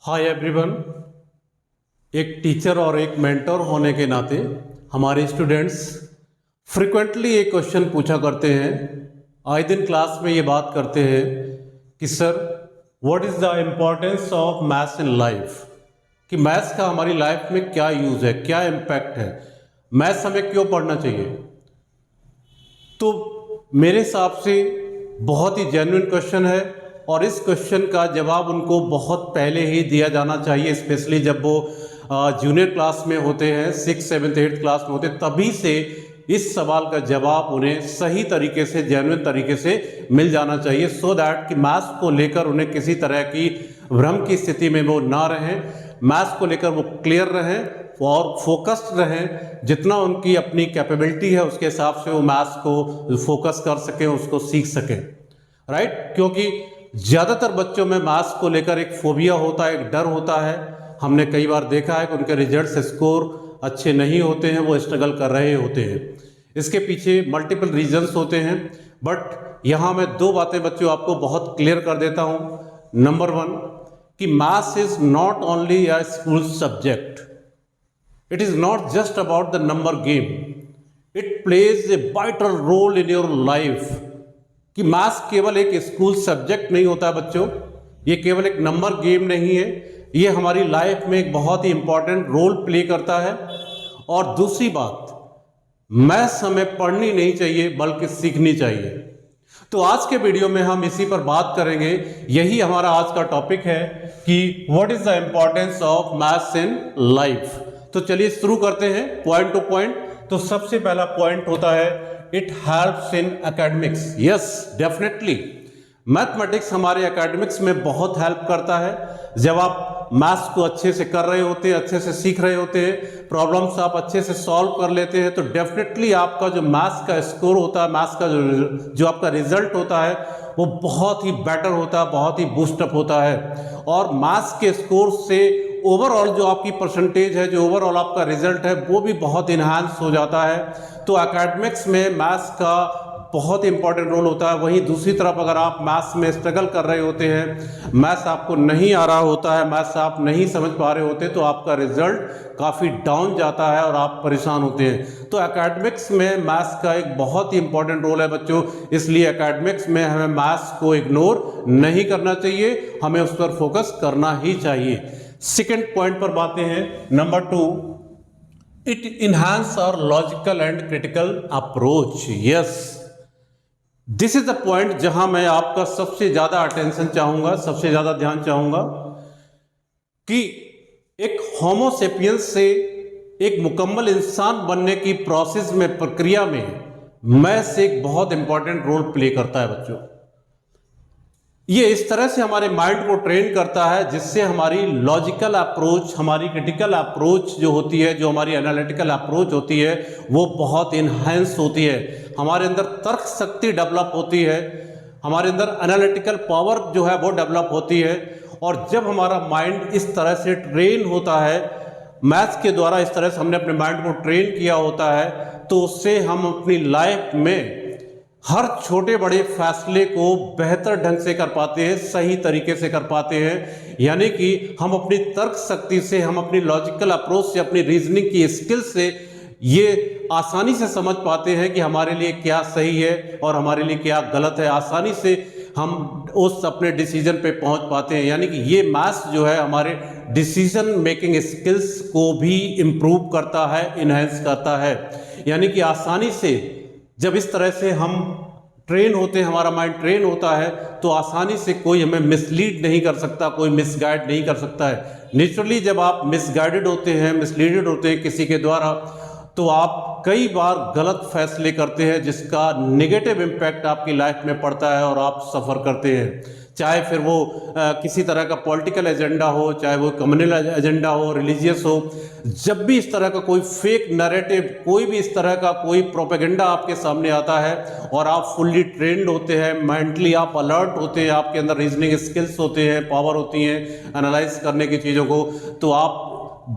Hi everyone. एक teacher और एक मेंटर होने के नाते हमारे स्टूडेंट्स फ्रिक्वेंटली एक क्वेश्चन पूछा करते हैं। आए दिन क्लास में ये बात करते हैं कि sir what is the importance of maths in life, कि मैथ्स का हमारी लाइफ में क्या यूज़ है, क्या इम्पैक्ट है, मैथ्स हमें क्यों पढ़ना चाहिए। तो मेरे हिसाब से बहुत ही जेन्युइन क्वेश्चन है और इस क्वेश्चन का जवाब उनको बहुत पहले ही दिया जाना चाहिए, स्पेशली जब वो जूनियर क्लास में होते हैं, 6, 7, 8 क्लास में होते हैं, तभी से इस सवाल का जवाब उन्हें सही तरीके से, जेन्युइन तरीके से मिल जाना चाहिए, सो दैट कि मैथ्स को लेकर उन्हें किसी तरह की भ्रम की स्थिति में वो ना रहें, मैथ्स को लेकर वो क्लियर रहें और फोकस्ड रहें। जितना उनकी अपनी कैपेबिलिटी है उसके हिसाब से वो मैथ्स को फोकस कर सकें, उसको सीख सकें, राइट। क्योंकि ज़्यादातर बच्चों में मैथ्स को लेकर एक फोबिया होता है, एक डर होता है। हमने कई बार देखा है कि उनके रिजल्ट्स, स्कोर अच्छे नहीं होते हैं, वो स्ट्रगल कर रहे होते हैं। इसके पीछे मल्टीपल रीजंस होते हैं, बट यहाँ मैं दो बातें बच्चों आपको बहुत क्लियर कर देता हूँ। नंबर 1 कि maths is not only a school subject, it is not just about the number game, it plays a vital role in your life. कि मैथ्स केवल एक स्कूल सब्जेक्ट नहीं होता है बच्चों, ये केवल एक नंबर गेम नहीं है, ये हमारी लाइफ में एक बहुत ही इंपॉर्टेंट रोल प्ले करता है। और दूसरी बात, मैथ्स हमें पढ़नी नहीं चाहिए बल्कि सीखनी चाहिए। तो आज के वीडियो में हम इसी पर बात करेंगे, यही हमारा आज का टॉपिक है कि what is the importance of maths in life. तो चलिए शुरू करते हैं पॉइंट टू पॉइंट। तो सबसे पहला पॉइंट होता है it helps in academics. Yes, definitely mathematics हमारे एकेडमिक्स में बहुत हेल्प करता है। जब आप मैथ्स को अच्छे से कर रहे होते हैं, अच्छे से सीख रहे होते हैं, प्रॉब्लम्स आप अच्छे से सॉल्व कर लेते हैं, तो डेफिनेटली आपका जो मैथ्स का स्कोर होता है, मैथ्स का जो आपका रिजल्ट होता है वो बहुत ही बेटर होता है, बहुत ही बूस्टअप होता है। और मैथ्स के स्कोर से ओवरऑल जो आपकी परसेंटेज है, जो ओवरऑल आपका रिजल्ट है, वो भी बहुत इन्हांस हो जाता है। तो एकेडमिक्स में मैथ्स का बहुत इंपॉर्टेंट रोल होता है। वहीं दूसरी तरफ अगर आप मैथ्स में स्ट्रगल कर रहे होते हैं, मैथ्स आपको नहीं आ रहा होता है, मैथ्स आप नहीं समझ पा रहे होते, तो आपका रिजल्ट काफ़ी डाउन जाता है और आप परेशान होते हैं। तो एकेडमिक्स में मैथ्स का एक बहुत ही इंपॉर्टेंट रोल है बच्चों, इसलिए एकेडमिक्स में हमें मैथ्स को इग्नोर नहीं करना चाहिए, हमें उस पर फोकस करना ही चाहिए। सेकेंड पॉइंट पर बातें हैं। Number 2, it enhance our logical and critical approach. Yes, this is the point जहां मैं आपका सबसे ज्यादा अटेंशन चाहूंगा, सबसे ज्यादा ध्यान चाहूंगा कि एक होमो सेपियंस से एक मुकम्मल इंसान बनने की प्रोसेस में, प्रक्रिया में मैथ्स एक बहुत इंपॉर्टेंट रोल प्ले करता है बच्चों। ये इस तरह से हमारे माइंड को ट्रेन करता है जिससे हमारी लॉजिकल अप्रोच, हमारी क्रिटिकल अप्रोच जो होती है, जो हमारी एनालिटिकल अप्रोच होती है, वो बहुत इन्हेंस होती है। हमारे अंदर तर्क शक्ति डेवलप होती है, हमारे अंदर एनालिटिकल पावर जो है वो डेवलप होती है। और जब हमारा माइंड इस तरह से ट्रेन होता है, मैथ्स के द्वारा इस तरह से हमने अपने माइंड को ट्रेन किया होता है, तो उससे हम अपनी लाइफ में हर छोटे बड़े फैसले को बेहतर ढंग से कर पाते हैं, सही तरीके से कर पाते हैं। यानी कि हम अपनी तर्क शक्ति से, हम अपनी लॉजिकल अप्रोच से, अपनी रीजनिंग की स्किल से ये आसानी से समझ पाते हैं कि हमारे लिए क्या सही है और हमारे लिए क्या गलत है। आसानी से हम उस अपने डिसीजन पे पहुंच पाते हैं। यानी कि ये मैथ्स जो है हमारे डिसीजन मेकिंग स्किल्स को भी इम्प्रूव करता है, इन्हेंस करता है। यानी कि आसानी से जब इस तरह से हम ट्रेन होते हैं, हमारा माइंड ट्रेन होता है, तो आसानी से कोई हमें मिसलीड नहीं कर सकता, कोई मिसगाइड नहीं कर सकता है। नेचुरली जब आप मिसगाइडेड होते हैं, मिसलीडेड होते हैं किसी के द्वारा, तो आप कई बार गलत फैसले करते हैं जिसका नेगेटिव इम्पैक्ट आपकी लाइफ में पड़ता है और आप सफ़र करते हैं। चाहे फिर वो किसी तरह का पॉलिटिकल एजेंडा हो, चाहे वो कम्युनल एजेंडा हो, रिलीजियस हो। जब भी इस तरह का कोई फेक नैरेटिव, कोई भी इस तरह का कोई प्रोपेगेंडा आपके सामने आता है और आप फुल्ली ट्रेंड होते हैं, मेंटली आप अलर्ट होते हैं, आपके अंदर रीजनिंग स्किल्स होते हैं, पावर होती हैं एनालाइज करने की चीज़ों को, तो आप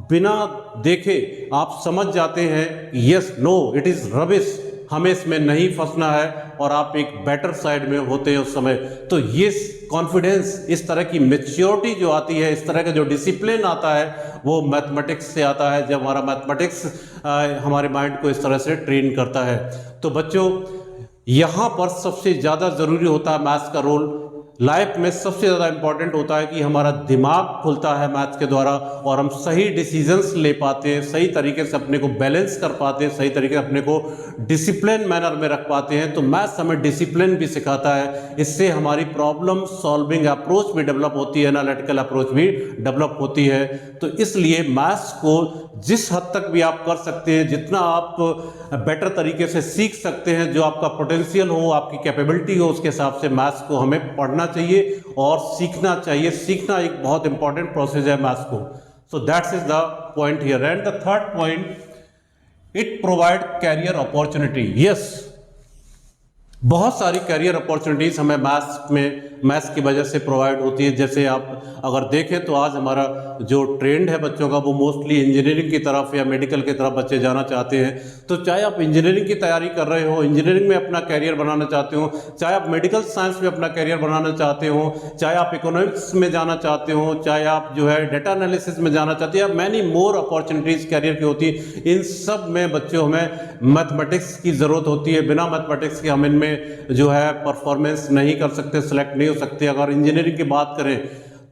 बिना देखे आप समझ जाते हैं yes, no, it is rubbish, हमें इसमें नहीं फंसना है और आप एक बेटर साइड में होते हैं उस समय। तो ये कॉन्फिडेंस, इस तरह की मैच्योरिटी जो आती है, इस तरह का जो डिसिप्लिन आता है, वो मैथमेटिक्स से आता है, जब हमारा मैथमेटिक्स हमारे माइंड को इस तरह से ट्रेन करता है। तो बच्चों, यहाँ पर सबसे ज़्यादा ज़रूरी होता है मैथ्स का रोल। लाइफ में सबसे ज़्यादा इंपॉर्टेंट होता है कि हमारा दिमाग खुलता है मैथ्स के द्वारा और हम सही डिसीजंस ले पाते हैं, सही तरीके से अपने को बैलेंस कर पाते हैं, सही तरीके से अपने को डिसिप्लिन मैनर में रख पाते हैं। तो मैथ्स हमें डिसिप्लिन भी सिखाता है, इससे हमारी प्रॉब्लम सॉल्विंग अप्रोच भी डेवलप होती है, एनालिटिकल अप्रोच भी डेवलप होती है। तो इसलिए मैथ्स को जिस हद तक भी आप कर सकते हैं, जितना आप बेटर तरीके से सीख सकते हैं, जो आपका पोटेंशियल हो, आपकी कैपेबिलिटी हो, उसके हिसाब से मैथ्स को हमें पढ़ना चाहिए और सीखना चाहिए। सीखना एक बहुत इंपॉर्टेंट प्रोसेस है मैथ्स को। So that's is the point here. And the third point, it provide career opportunity. Yes, बहुत सारी कैरियर अपॉर्चुनिटीज़ हमें मैथ्स की वजह से प्रोवाइड होती है। जैसे आप अगर देखें तो आज हमारा जो ट्रेंड है बच्चों का, वो मोस्टली इंजीनियरिंग की तरफ या मेडिकल की तरफ बच्चे जाना चाहते हैं। तो चाहे आप इंजीनियरिंग की तैयारी कर रहे हो, इंजीनियरिंग में अपना कैरियर बनाना चाहते हो, चाहे आप मेडिकल साइंस में अपना कैरियर बनाना चाहते हो, चाहे आप इकोनॉमिक्स में जाना चाहते हो, चाहे आप जो है डेटा एनालिसिस में जाना चाहते हो, या मैनी मोर अपॉर्चुनिटीज़ कैरियर की होती है। इन सब में बच्चों हमें मैथमेटिक्स की ज़रूरत होती है। बिना मैथमेटिक्स के हम इनमें जो है परफॉर्मेंस नहीं कर सकते, सेलेक्ट नहीं हो सकते। अगर इंजीनियरिंग की बात करें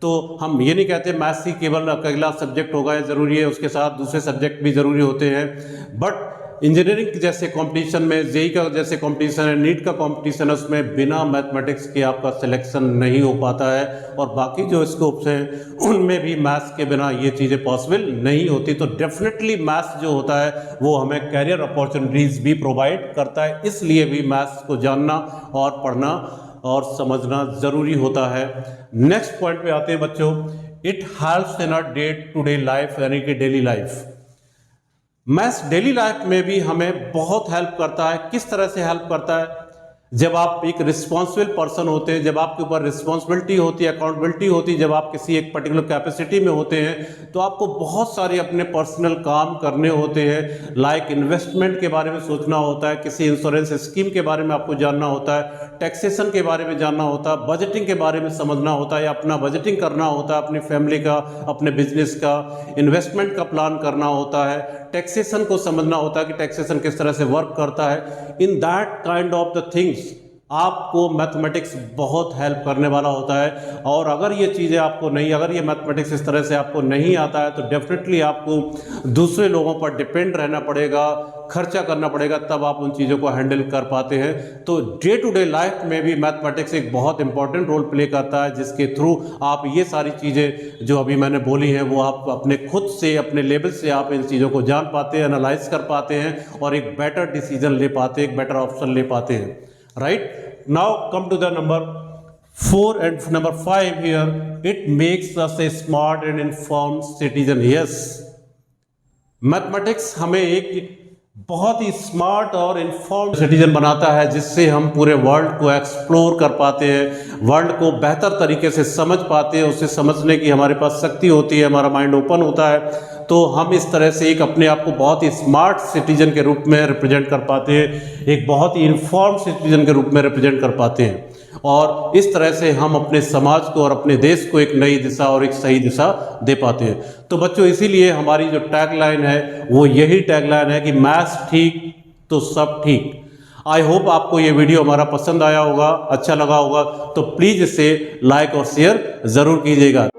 तो हम ये नहीं कहते मैथ्स ही केवल अकेला सब्जेक्ट होगा या ज़रूरी है, उसके साथ दूसरे सब्जेक्ट भी ज़रूरी होते हैं। बट इंजीनियरिंग जैसे कंपटीशन में, जेई का जैसे कंपटीशन है, नीट का कंपटीशन है, उसमें बिना मैथमेटिक्स के आपका सिलेक्शन नहीं हो पाता है। और बाकी जो स्कोप्स हैं उनमें भी मैथ्स के बिना ये चीज़ें पॉसिबल नहीं होती। तो डेफिनेटली मैथ्स जो होता है वो हमें कैरियर अपॉर्चुनिटीज़ भी प्रोवाइड करता है। इसलिए भी मैथ्स को जानना और पढ़ना और समझना ज़रूरी होता है। नेक्स्ट पॉइंट पे आते हैं बच्चों, it helps in our day to day life, यानी कि daily life. Maths daily life में भी हमें बहुत हेल्प करता है। किस तरह से हेल्प करता है? जब आप एक रिस्पॉन्सिबल पर्सन होते हैं, जब आपके ऊपर रिस्पॉन्सिबिलिटी होती है, अकाउंटेबिलिटी होती है, जब आप किसी एक पर्टिकुलर कैपेसिटी में होते हैं, तो आपको बहुत सारे अपने पर्सनल काम करने होते हैं। लाइक इन्वेस्टमेंट के बारे में सोचना होता है, किसी इंश्योरेंस स्कीम के बारे में आपको जानना होता है, टैक्सेशन के बारे में जानना होता है, बजटिंग के बारे में समझना होता है, या अपना बजटिंग करना होता है, अपनी फैमिली का, अपने बिजनेस का, इन्वेस्टमेंट का प्लान करना होता है, टैक्सेशन को समझना होता है कि टैक्सेशन किस तरह से वर्क करता है। In that kind of the things आपको मैथमेटिक्स बहुत हेल्प करने वाला होता है। और अगर ये चीज़ें आपको नहीं, अगर ये मैथमेटिक्स इस तरह से आपको नहीं आता है, तो डेफिनेटली आपको दूसरे लोगों पर डिपेंड रहना पड़ेगा, खर्चा करना पड़ेगा, तब आप उन चीज़ों को हैंडल कर पाते हैं। तो डे टू डे लाइफ में भी मैथमेटिक्स एक बहुत इंपॉर्टेंट रोल प्ले करता है, जिसके थ्रू आप ये सारी चीज़ें जो अभी मैंने बोली हैं वो आप अपने खुद से, अपने लेवल से आप इन चीज़ों को जान पाते हैं, एनालाइज कर पाते हैं और एक बेटर डिसीजन ले पाते हैं, एक बेटर ऑप्शन ले पाते हैं। Right? Now come to the number 4 and number 5 here. It makes us a smart and informed citizen. Yes, mathematics हमें एक बहुत ही स्मार्ट और इन्फॉर्म्ड सिटीजन बनाता है, जिससे हम पूरे वर्ल्ड को एक्सप्लोर कर पाते हैं, वर्ल्ड को बेहतर तरीके से समझ पाते हैं, उसे समझने की हमारे पास शक्ति होती है, हमारा माइंड ओपन होता है। तो हम इस तरह से एक अपने आप को बहुत ही स्मार्ट सिटीजन के रूप में रिप्रेजेंट कर पाते हैं, एक बहुत ही इन्फॉर्म्ड सिटीजन के रूप में रिप्रेजेंट कर पाते हैं। और इस तरह से हम अपने समाज को और अपने देश को एक नई दिशा और एक सही दिशा दे पाते हैं। तो बच्चों, इसीलिए हमारी जो टैगलाइन है वो यही टैगलाइन है कि मैथ्स ठीक तो सब ठीक। आई होप आपको ये वीडियो हमारा पसंद आया होगा, अच्छा लगा होगा। तो प्लीज़ इसे लाइक और शेयर ज़रूर कीजिएगा।